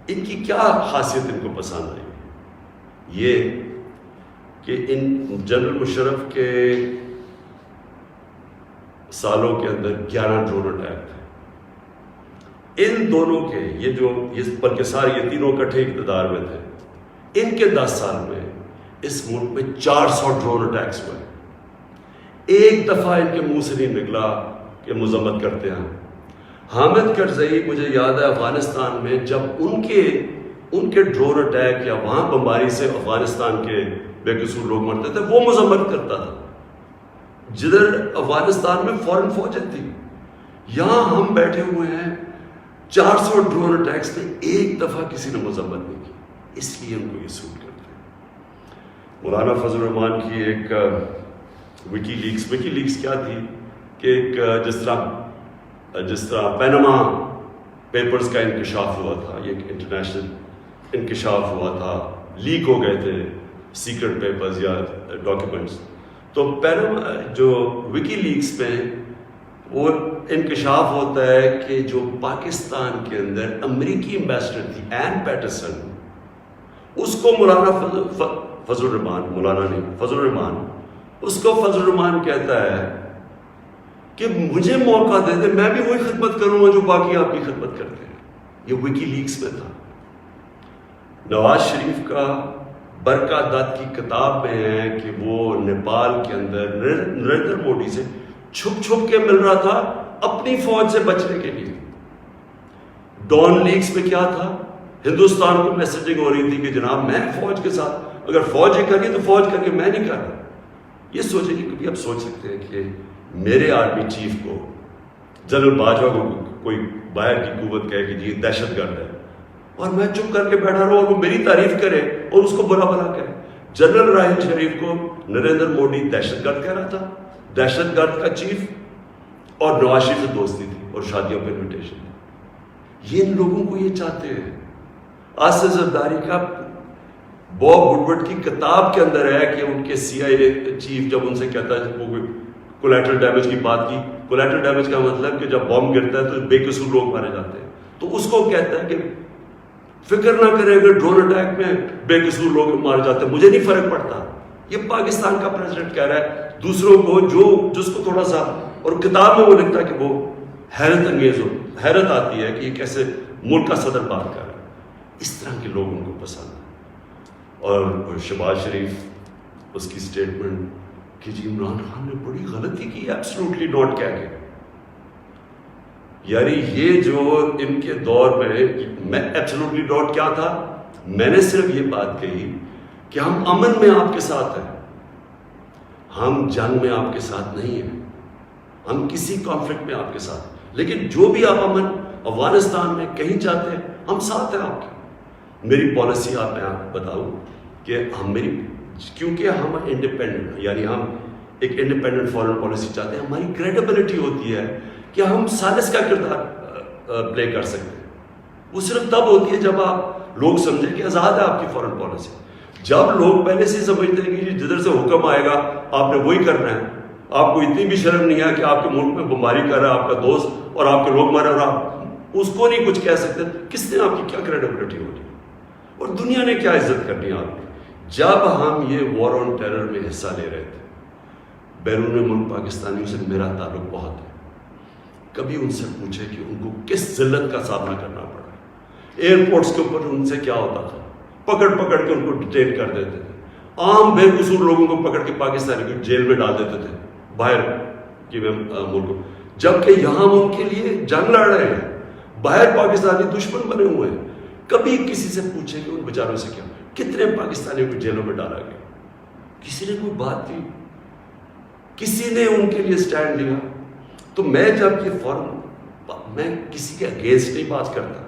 ان کی کیا خاصیت ان کو پسند آئی؟ یہ کہ ان جنرل مشرف کے سالوں کے اندر 11 ڈرون اٹیک تھے. ان دونوں کے یہ بلکہ سارے یہ تینوں اکٹھے اقتدار میں تھے, ان کے 10 سال میں اس ملک میں 400 ڈرون اٹیکس ہوئے. ایک دفعہ ان کے منہ سے نہیں نکلا کہ مذمت کرتے ہیں. حامد کرزئی مجھے یاد ہے افغانستان میں جب ان کے ڈرون اٹیک یا وہاں بمباری سے افغانستان کے بے قصور لوگ مرتے تھے, وہ مذمت کرتا تھا. جدھر افغانستان میں فورن فوجیں تھی, یہاں ہم بیٹھے ہوئے ہیں 400 ڈرون اٹیکس میں ایک دفعہ کسی نے مذمت نہیں کی. اس لیے ان کو یہ سوٹ کرتے ہیں. مولانا فضل الرحمان کی ایک وکی لیکس کیا تھی کہ ایک جس طرح پینما پیپرز کا انکشاف ہوا تھا, یہ ایک انٹرنیشنل انکشاف ہوا تھا, لیک ہو گئے تھے سیکرٹ پیپرز یا ڈاکیومنٹس. تو پینما جو وکی لیکس میں وہ انکشاف ہوتا ہے کہ جو پاکستان کے اندر امریکی ایمبیسڈر تھی این پیٹرسن, اس کو مولانا فضل الرحمان، مولانا نہیں، فضل الرحمان، اس کو فضل الرحمان کہتا ہے کہ مجھے موقع دے دے، میں بھی وہی خدمت کروں گا جو باقی آپ کی خدمت کرتے ہیں. یہ وکی لیکس میں تھا. نواز شریف کا برکا دت کی کتاب میں ہے کہ وہ نیپال کے اندر نریندر مودی سے چھپ چھپ کے مل رہا تھا اپنی فوج سے بچنے کے لیے. ڈان لیکس میں کیا تھا؟ ہندوستان کو میسجنگ ہو رہی تھی کہ جناب میں فوج کے ساتھ، اگر فوج یہ کر گئی تو فوج کر کے میں نہیں کر رہا. یہ سوچیں کہ کبھی آپ سوچ سکتے ہیں کہ میرے آرمی چیف کو، جنرل باجوہ کو کوئی باہر کی قوت کہے کہ جی دہشت گرد ہے، اور میں چپ کر کے بیٹھا رہا اور وہ میری تعریف کرے اور اس کو برا بھلا کہے. جنرل راحیل شریف کو نریندر مودی دہشت گرد کہہ رہا تھا، دہشت گرد کا چیف، اور نواز شریف سے دوستی تھی اور شادیوں پہ انویٹیشن تھی. یہ ان لوگوں کو یہ چاہتے ہیں. آصف زرداری کا باب وڈورڈ کی کتاب کے اندر ہے کہ ان کے سی آئی اے چیف جب ان سے کہتا ہے، وہ کولیٹرل ڈیمیج کی بات کی، کولیٹرل ڈیمیج کا مطلب کہ جب بم گرتا ہے تو بے قصور لوگ مارے جاتے ہیں، تو اس کو کہتا ہے کہ فکر نہ کرے اگر ڈرون اٹیک میں بے قصور لوگ مارے جاتے ہیں مجھے نہیں فرق پڑتا. یہ پاکستان کا پریزیڈنٹ کہہ رہا ہے دوسروں کو، جس کو تھوڑا سا، اور کتاب میں وہ لکھتا ہے کہ وہ حیرت انگیز ہو، حیرت آتی ہے کہ یہ کیسے ملک کا صدر بات کر رہا ہے. اس طرح کے لوگ ان کو پسند ہیں. اور شہباز شریف اس کی سٹیٹمنٹ کہ جی عمران خان نے بڑی غلطی کی، ایبسلوٹلی ناٹ کہہ کے، یعنی یہ جو ان کے دور میں ایبسلوٹلی ناٹ کیا تھا، میں نے صرف یہ بات کہی کہ ہم امن میں آپ کے ساتھ ہیں، ہم جنگ میں آپ کے ساتھ نہیں ہیں، ہم کسی کانفلکٹ میں آپ کے ساتھ، لیکن جو بھی آپ امن افغانستان میں کہیں چاہتے ہیں ہم ساتھ ہیں آپ کے. میری پالیسی آپ میں بتاؤں کہ کیونکہ ہم انڈیپینڈنٹ، یعنی ہم ایک انڈیپینڈنٹ فارن پالیسی چاہتے ہیں، ہماری کریڈیبلٹی ہوتی ہے کہ ہم سالس کا کردار پلے کر سکتے ہیں. وہ صرف تب ہوتی ہے جب آپ لوگ سمجھیں کہ آزاد ہے آپ کی فارن پالیسی. جب لوگ پہلے سے سمجھتے ہیں کہ جدھر سے حکم آئے گا آپ نے وہی کرنا ہے، آپ کو اتنی بھی شرم نہیں ہے کہ آپ کے ملک میں بمباری کر رہا ہے آپ کا دوست اور آپ کے لوگ مر رہے آپ اس کو نہیں کچھ کہہ سکتے، کس نے آپ کی کیا کریڈیبلٹی ہوگی اور دنیا نے کیا عزت کرنی آپ کی. جب ہم یہ وار آن ٹیرر میں حصہ لے رہے تھے، بیرون ملک پاکستانیوں سے میرا تعلق بہت ہے، کبھی ان سے پوچھے کہ ان کو کس ذلت کا سامنا کرنا پڑا. ایئرپورٹس کے اوپر ان سے کیا ہوتا تھا، پکڑ کے ان کو ڈیٹین کر دیتے تھے، عام بے قصور لوگوں کو پکڑ کے پاکستانی کو جیل میں ڈال دیتے تھے باہر کے ملکوں، جبکہ یہاں ان کے لیے جنگ لڑ رہے ہیں، باہر پاکستانی دشمن بنے ہوئے ہیں. کبھی کسی سے پوچھے کہ ان بیچاروں سے کیا، کتنے پاکستانیوں کو جیلوں میں ڈالا گیا، کسی نے کوئی بات کی، کسی نے ان کے لیے سٹینڈ لیا. تو میں جب یہ میں کسی کے اگینسٹ نہیں بات کرتا،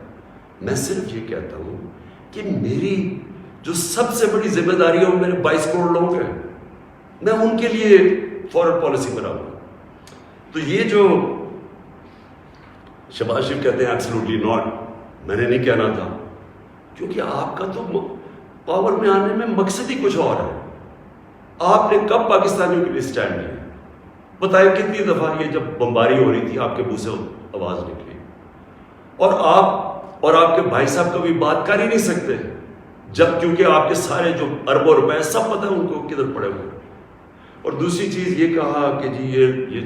میں صرف یہ کہتا ہوں کہ میری جو سب سے بڑی ذمہ داری ہے وہ میرے 22 کروڑ لوگ ہیں، میں ان کے لیے فارن پالیسی بناؤں. تو یہ جو شہباز شریف کہتے ہیں ایبسلوٹلی ناٹ، میں نے نہیں کہنا تھا، کیونکہ آپ کا تو پاور میں آنے میں مقصد ہی کچھ اور ہے. آپ نے کب پاکستانیوں کے لیے سٹینڈ لیا؟ بتائیں کتنی دفعہ یہ جب بمباری ہو رہی تھی آپ کے منہ سے آواز نکلی، اور آپ کے بھائی صاحب کبھی بات کر ہی نہیں سکتے جب، کیونکہ آپ کے سارے جو اربوں روپے سب پتہ ہے ان کو کدھر پڑے ہوئے. اور دوسری چیز یہ کہا کہ جی یہ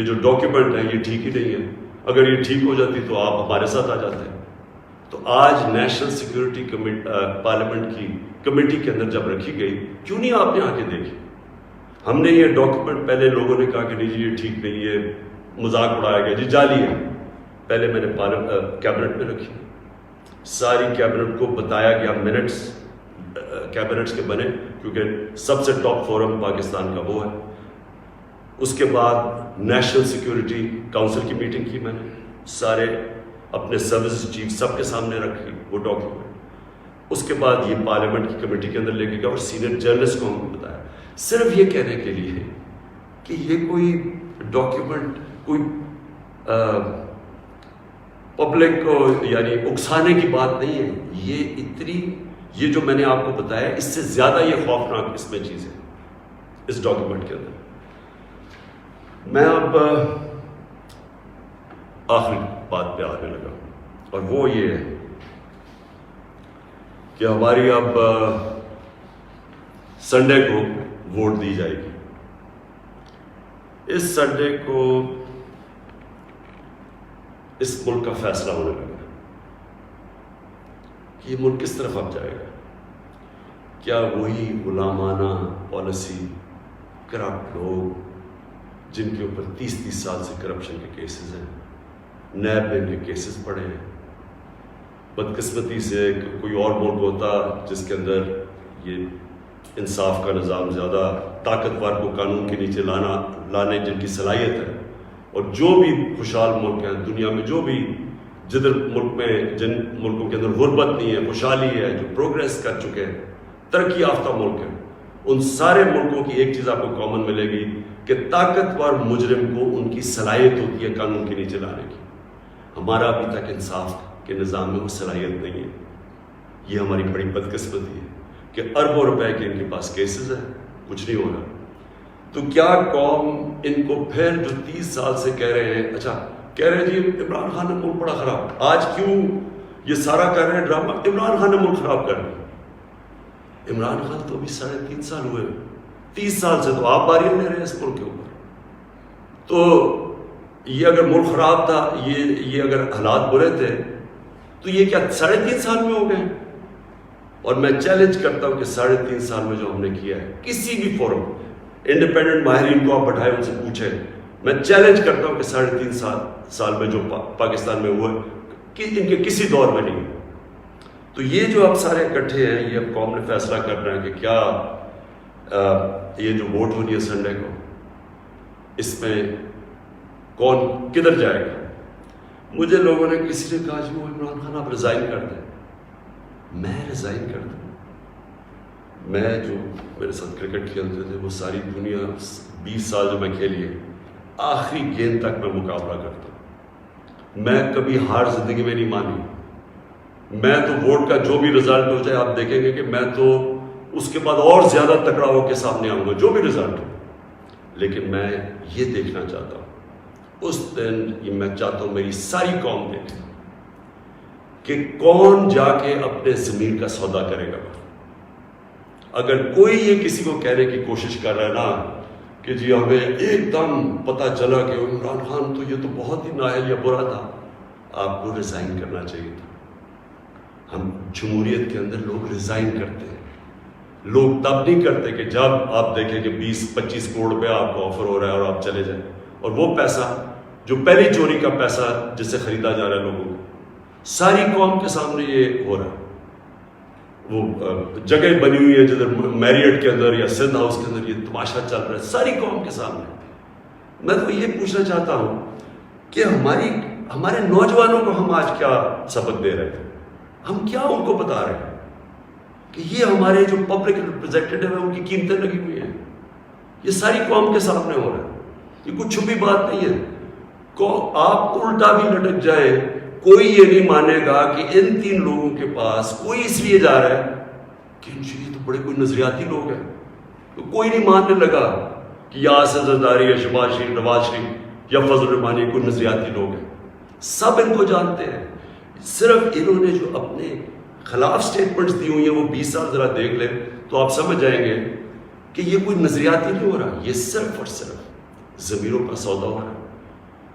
جو ڈاکیومنٹ ہے یہ ٹھیک ہی نہیں ہے، اگر یہ ٹھیک ہو جاتی تو آپ ہمارے ساتھ آ جاتے ہیں. تو آج نیشنل سیکورٹی پارلیمنٹ کی کمیٹی کے اندر جب رکھی گئی، کیوں نہیں آپ نے آ کے دیکھی؟ ہم نے یہ ڈاکیومنٹ پہلے لوگوں نے کہا کہ نہیں جی یہ ٹھیک نہیں ہے، مذاق اڑایا گیا، جی جعلی ہے. پہلے میں نے کیبنٹ میں رکھی، ساری کیبنٹ کو بتایا گیا، منٹس کیبنٹس کے بنے کیونکہ سب سے ٹاپ فورم پاکستان کا وہ ہے. اس کے بعد نیشنل سیکورٹی کونسل کی میٹنگ کی، میں نے سارے اپنے سروسز چیف سب کے سامنے رکھی وہ ڈاکیومنٹ. اس کے بعد یہ پارلیمنٹ کی کمیٹی کے اندر لے کے گیا اور سینئر جرنلسٹ کو ہم کو بتایا، صرف یہ کہنے کے لیے کہ یہ کوئی ڈاکیومنٹ کوئی پبلک کو یعنی اکسانے کی بات نہیں ہے. یہ جو میں نے آپ کو بتایا اس سے زیادہ یہ خوفناک اس میں چیز ہے اس ڈاکیومنٹ کے اندر. میں اب آخری بات پہ آنے لگا اور وہ یہ ہے کہ ہماری اب سنڈے کو ووٹ دی جائے گی. اس سنڈے کو اس ملک کا فیصلہ ہونے لگا کہ یہ ملک کس طرف اب جائے گا. کیا وہی غلامانہ پالیسی، کرپٹ لوگ جن کے اوپر 30 سال سے کرپشن کے کیسز ہیں، نیب میں ان کے کیسز پڑے ہیں. بدقسمتی سے کوئی اور ملک ہوتا جس کے اندر یہ انصاف کا نظام زیادہ طاقتور کو قانون کے نیچے لانے جن کی صلاحیت ہے، اور جو بھی خوشحال ملک ہیں دنیا میں، جو بھی جدھر ملک میں جن ملکوں کے اندر غربت نہیں ہے، خوشحالی ہے، جو پروگریس کر چکے ہیں، ترقی یافتہ ملک ہیں، ان سارے ملکوں کی ایک چیز آپ کو کامن ملے گی کہ طاقتور مجرم کو ان کی صلاحیت ہوتی ہے قانون کے نیچے لانے کی. ہمارا ابھی تک انصاف کے نظام میں وہ صلاحیت نہیں ہے. یہ ہماری بڑی بدقسمتی ہے کہ اربوں روپے کے ان کے پاس کیسز ہیں، کچھ نہیں ہو رہا. تو کیا قوم ان کو پھر جو 30 سال سے کہہ رہے ہیں، اچھا کہہ رہے ہیں جی عمران خان نے ملک بڑا خراب، آج کیوں یہ سارا کر رہے ہیں ڈرامہ عمران خان نے ملک خراب کر دیا. عمران خان تو ابھی 3.5 سال ہوئے، 30 سال سے تو آپ باریاں لے رہے ہیں اس ملک کے اوپر. تو یہ اگر ملک خراب تھا، یہ اگر حالات برے تھے، تو یہ کیا 3.5 سال میں ہو گئے؟ اور میں چیلنج کرتا ہوں کہ 3.5 سال میں جو ہم نے کیا ہے، کسی بھی فورم انڈیپینڈنٹ ماہرین کو آپ بٹھائے ان سے پوچھیں، میں چیلنج کرتا ہوں کہ 3.5 سال میں جو پاکستان میں ہوا کہ ان کے کسی دور میں نہیں. تو یہ جو اب سارے اکٹھے ہیں، یہ اب قوم نے فیصلہ کرنا ہے کہ کیا یہ جو ووٹ ہونی ہے سنڈے کو، اس میں کون کدھر جائے گا. مجھے لوگوں نے کسی نے کہا جی وہ عمران خان آپ ریزائن کر دیں. میں ریزائن کر دوں؟ میں جو میرے ساتھ کرکٹ کھیلتے تھے وہ ساری دنیا 20 سال جو میں کھیلی ہے، آخری گیند تک میں مقابلہ کرتا ہوں. میں کبھی ہار زندگی میں نہیں مانی. میں تو ووٹ کا جو بھی رزلٹ ہو جائے آپ دیکھیں گے کہ میں تو اس کے بعد اور زیادہ تکڑا ہو کے سامنے آؤں گا جو بھی رزلٹ ہو. لیکن میں یہ دیکھنا چاہتا ہوں اس دن، یہ میں چاہتا ہوں میری ساری قوم دیکھے کہ کون جا کے اپنے ضمیر کا سودا کرے گا. اگر کوئی یہ کسی کو کہنے کی کوشش کر رہا ہے نا کہ جی ہمیں ایک دم پتہ چلا کہ عمران خان تو یہ تو بہت ہی نااہل یا برا تھا، آپ کو ریزائن کرنا چاہیے تھا. ہم جمہوریت کے اندر لوگ ریزائن کرتے ہیں. لوگ تب نہیں کرتے کہ جب آپ دیکھیں کہ 20-25 کروڑ روپے آپ کو آفر ہو رہا ہے اور آپ چلے جائیں، اور وہ پیسہ جو پہلی چوری کا پیسہ جس سے خریدا جا رہا ہے لوگوں کو، ساری قوم کے سامنے یہ ہو رہا ہے. وہ جگہ بنی ہوئی ہے جدھر میریٹ کے اندر یا سندھ ہاؤس کے اندر یہ تماشا چل رہا ہے ساری قوم کے سامنے. میں تو یہ پوچھنا چاہتا ہوں کہ ہمارے نوجوانوں کو ہم آج کیا سبق دے رہے ہیں؟ ہم کیا ان کو بتا رہے ہیں کہ یہ ہمارے جو پبلک ریپرزینٹیٹیو ہیں ان کی قیمتیں لگی ہوئی ہیں؟ یہ ساری قوم کے سامنے ہو رہا ہے. یہ کچھ چھپی بات نہیں ہے. آپ الٹا بھی لٹک جائیں، کوئی یہ نہیں مانے گا کہ ان 3 لوگوں کے پاس کوئی اس لیے جا رہا ہے کہ یہ تو بڑے کوئی نظریاتی لوگ ہیں. تو کوئی نہیں ماننے لگا کہ یا اسد زرداری یا شہباز شریف، نواز شریف یا فضل الرحمانی کوئی نظریاتی لوگ ہیں. سب ان کو جانتے ہیں. صرف انہوں نے جو اپنے خلاف سٹیٹمنٹس دی ہوئی ہیں وہ 20 سال ذرا دیکھ لیں تو آپ سمجھ جائیں گے کہ یہ کوئی نظریاتی نہیں ہو رہا. یہ صرف اور صرف ضمیروں کا سودا ہو رہا ہے.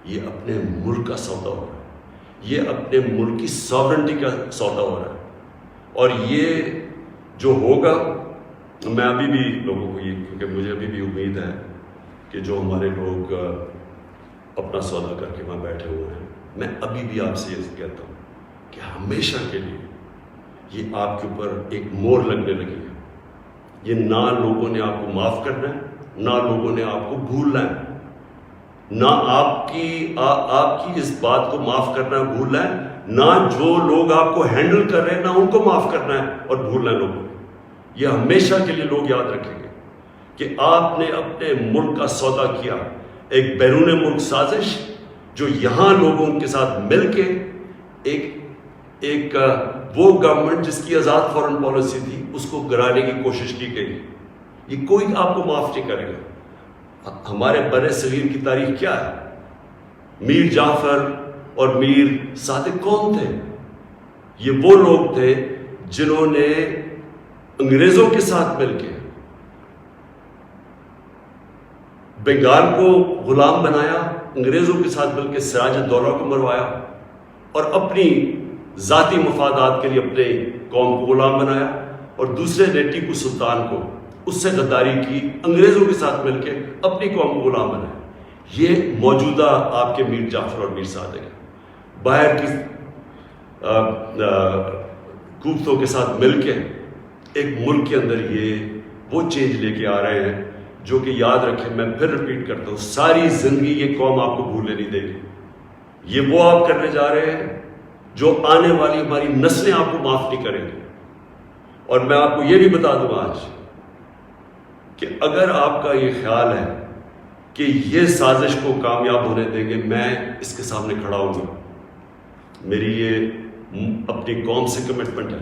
یہ اپنے ملک کا سودا ہو رہا ہے. یہ اپنے ملک کی ساورنٹی کا سودا ہو رہا ہے. اور یہ جو ہوگا، میں ابھی بھی لوگوں کو یہ، کیونکہ مجھے ابھی بھی امید ہے کہ جو ہمارے لوگ اپنا سودا کر کے وہاں بیٹھے ہوئے ہیں، میں ابھی بھی آپ سے یہ کہتا ہوں کہ ہمیشہ کے لیے یہ آپ کے اوپر ایک مور لگنے لگی ہے. یہ نہ لوگوں نے آپ کو معاف کرنا ہے، نہ لوگوں نے آپ کو بھولنا ہے، نہ آپ کی اس بات کو معاف کرنا ہے بھولنا ہے، نہ جو لوگ آپ کو ہینڈل کر رہے ہیں نہ ان کو معاف کرنا ہے اور بھولنا ہے لوگوں کو. یہ ہمیشہ کے لیے لوگ یاد رکھیں گے کہ آپ نے اپنے ملک کا سودا کیا. ایک بیرون ملک سازش جو یہاں لوگوں کے ساتھ مل کے ایک وہ گورنمنٹ جس کی آزاد فورن پالیسی تھی اس کو گرانے کی کوشش کی گئی. یہ کوئی آپ کو معاف نہیں کرے گا. ہمارے بر صغیر کی تاریخ کیا ہے؟ میر جعفر اور میر صادق کون تھے؟ یہ وہ لوگ تھے جنہوں نے انگریزوں کے ساتھ مل کے بنگال کو غلام بنایا، انگریزوں کے ساتھ مل کے سراج الدولہ کو مروایا، اور اپنی ذاتی مفادات کے لیے اپنے قوم کو غلام بنایا، اور دوسرے نے ٹیپو سلطان کو اس سے غداری کی، انگریزوں کے ساتھ مل کے اپنی قوم کو غلام بنایا۔ یہ موجودہ آپ کے میر جعفر اور میر صادق ہیں، باہر کی قوتوں کے ساتھ مل کے ایک ملک کے اندر یہ وہ چینج لے کے آ رہے ہیں جو کہ یاد رکھیں، میں پھر ریپیٹ کرتا ہوں، ساری زندگی یہ قوم آپ کو بھولنے نہیں دے گی۔ یہ وہ آپ کرنے جا رہے ہیں جو آنے والی ہماری نسلیں آپ کو معاف نہیں کریں گی۔ اور میں آپ کو یہ بھی بتا دوں آج کہ اگر آپ کا یہ خیال ہے کہ یہ سازش کو کامیاب ہونے دیں گے، میں اس کے سامنے کھڑا ہوں گا۔ میری یہ اپنی قوم سے کمٹمنٹ ہے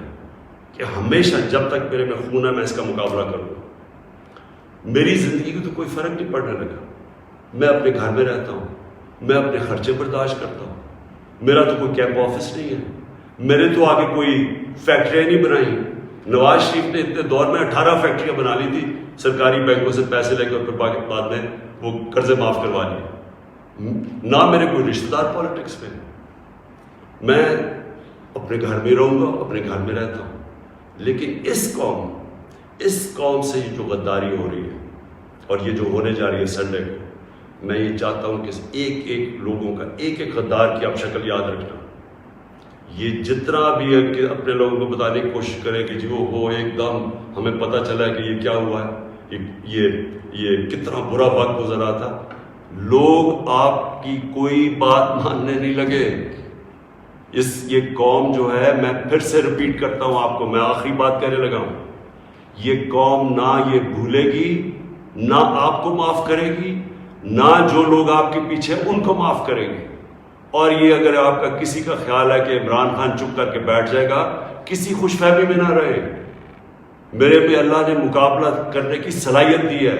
کہ ہمیشہ جب تک میرے میں خون ہے میں اس کا مقابلہ کروں گا۔ میری زندگی کو تو کوئی فرق نہیں پڑنے لگا، میں اپنے گھر میں رہتا ہوں، میں اپنے خرچے برداشت کرتا ہوں، میرا تو کوئی کیمپ آفس نہیں ہے، میرے تو آگے کوئی فیکٹریاں نہیں بنائی۔ نواز شریف نے اتنے دور میں 18 فیکٹریاں بنا لی تھی سرکاری بینکوں سے پیسے لے کے، اور پھر بعد میں وہ قرضے معاف کروا لیے۔ نہ میرے کوئی رشتہ دار پالیٹکس میں، میں اپنے گھر میں رہوں گا، اپنے گھر میں رہتا ہوں۔ لیکن اس قوم سے جو غداری ہو رہی ہے اور یہ جو ہونے جا رہی ہے سنڈے کو، میں یہ چاہتا ہوں کہ ایک ایک لوگوں کا، ایک ایک غدار کی آپ شکل یاد رکھنا۔ یہ جتنا بھی ہے کہ اپنے لوگوں کو بتانے کی کوشش کریں کہ جی وہ ایک دم ہمیں پتہ چلا ہے کہ یہ کیا ہوا ہے، یہ کتنا برا وقت گزرا تھا، لوگ آپ کی کوئی بات ماننے نہیں لگے۔ یہ قوم جو ہے، میں پھر سے ریپیٹ کرتا ہوں آپ کو، میں آخری بات کہنے لگا ہوں، یہ قوم نہ یہ بھولے گی، نہ آپ کو معاف کرے گی، نہ جو لوگ آپ کے پیچھے ان کو معاف کرے گی۔ اور یہ اگر آپ کا کسی کا خیال ہے کہ عمران خان چپ کر کے بیٹھ جائے گا، کسی خوش فہمی میں نہ رہے۔ میرے پہ اللہ نے مقابلہ کرنے کی صلاحیت دی ہے،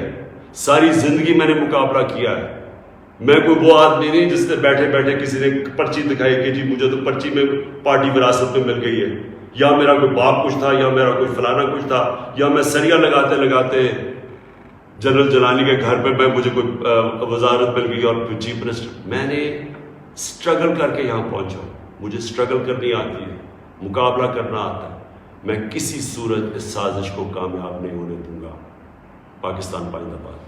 ساری زندگی میں نے مقابلہ کیا ہے۔ میں کوئی وہ آدمی نہیں جس نے بیٹھے بیٹھے کسی نے پرچی دکھائی کہ جی مجھے تو پرچی میں پارٹی وراثت میں مل گئی ہے، یا میرا کوئی باپ کچھ تھا، یا میرا کوئی فلانا کچھ تھا، یا میں سریا لگاتے لگاتے جنرل جلانی کے گھر پہ مجھے کوئی وزارت مل گئی اور چیف منسٹر۔ میں نے اسٹرگل کر کے یہاں پہنچا، مجھے اسٹرگل کرنی آتی ہے، مقابلہ کرنا آتا ہے۔ میں کسی صورت اس سازش کو کامیاب نہیں ہونے دوں گا۔ پاکستان پائندہ باد۔